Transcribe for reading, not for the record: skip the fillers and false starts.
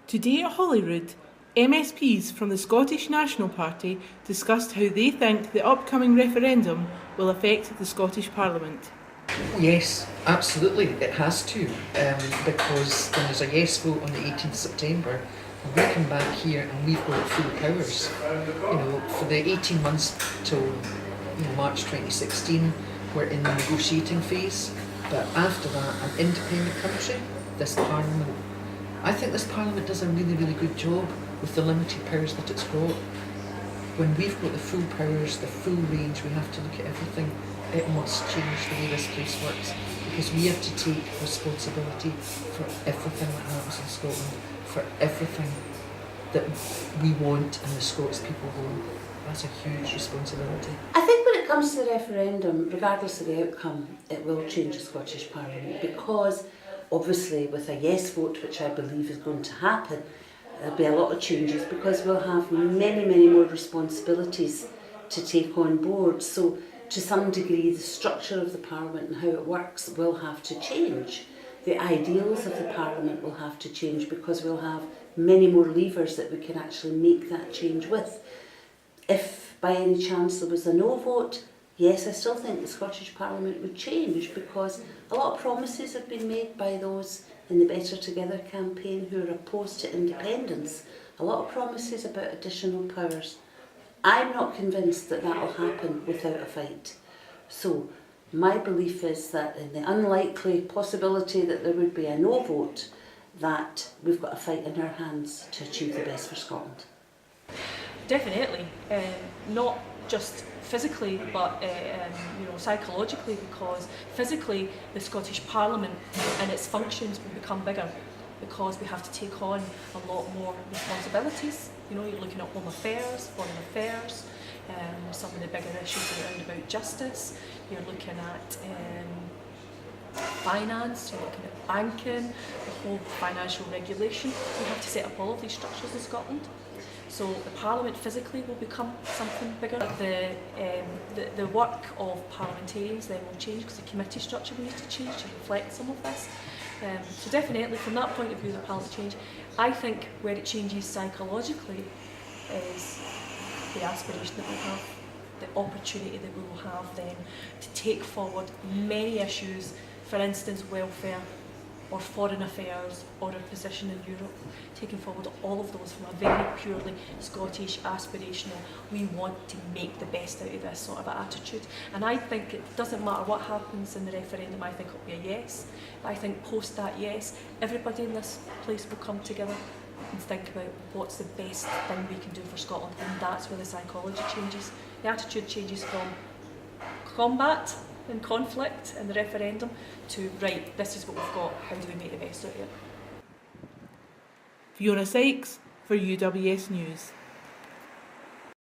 Today at Holyrood, MSPs from the Scottish National Party discussed how they think the upcoming referendum will affect the Scottish Parliament. Yes, absolutely, it has to, because when there's a yes vote on the 18th September, we come back here and we've got full powers. For the 18 months till March 2016, we're in the negotiating phase, but after that, an independent country, this Parliament, I think this Parliament does a really, really good job with the limited powers that it's got. When we've got the full powers, the full range, we have to look at everything. It must change the way this place works, because we have to take responsibility for everything that happens in Scotland, for everything that we want and the Scots people want. That's a huge responsibility. I think when it comes to the referendum, regardless of the outcome, it will change the Scottish Parliament, because obviously with a yes vote, which I believe is going to happen, there'll be a lot of changes, because we'll have many, many more responsibilities to take on board. So to some degree, the structure of the Parliament and how it works will have to change. The ideals of the Parliament will have to change, because we'll have many more levers that we can actually make that change with. If by any chance there was a no vote, yes, I still think the Scottish Parliament would change, because a lot of promises have been made by those in the Better Together campaign who are opposed to independence. A lot of promises about additional powers. I'm not convinced that that will happen without a fight. So my belief is that in the unlikely possibility that there would be a no vote, that we've got a fight in our hands to achieve the best for Scotland. Definitely, not just physically, but psychologically, because physically the Scottish Parliament and its functions will become bigger, because we have to take on a lot more responsibilities. You're looking at home affairs, foreign affairs, some of the bigger issues around about justice. You're looking at finance, you're looking at banking, the whole financial regulation. We have to set up all of these structures in Scotland. So the Parliament physically will become something bigger. The work of parliamentarians then will change, because the committee structure will need to change to reflect some of this. So definitely from that point of view the Parliament change. I think where it changes psychologically is the aspiration that we have, the opportunity that we will have then to take forward many issues, for instance welfare, or foreign affairs, or our position in Europe, taking forward all of those from a very purely Scottish, aspirational, we want to make the best out of this sort of attitude. And I think it doesn't matter what happens in the referendum, I think it'll be a yes. But I think post that yes, everybody in this place will come together and think about what's the best thing we can do for Scotland, and that's where the psychology changes. The attitude changes from combat and conflict in the referendum to, right, this is what we've got, how do we make the best out of it? Fiona for UWS News.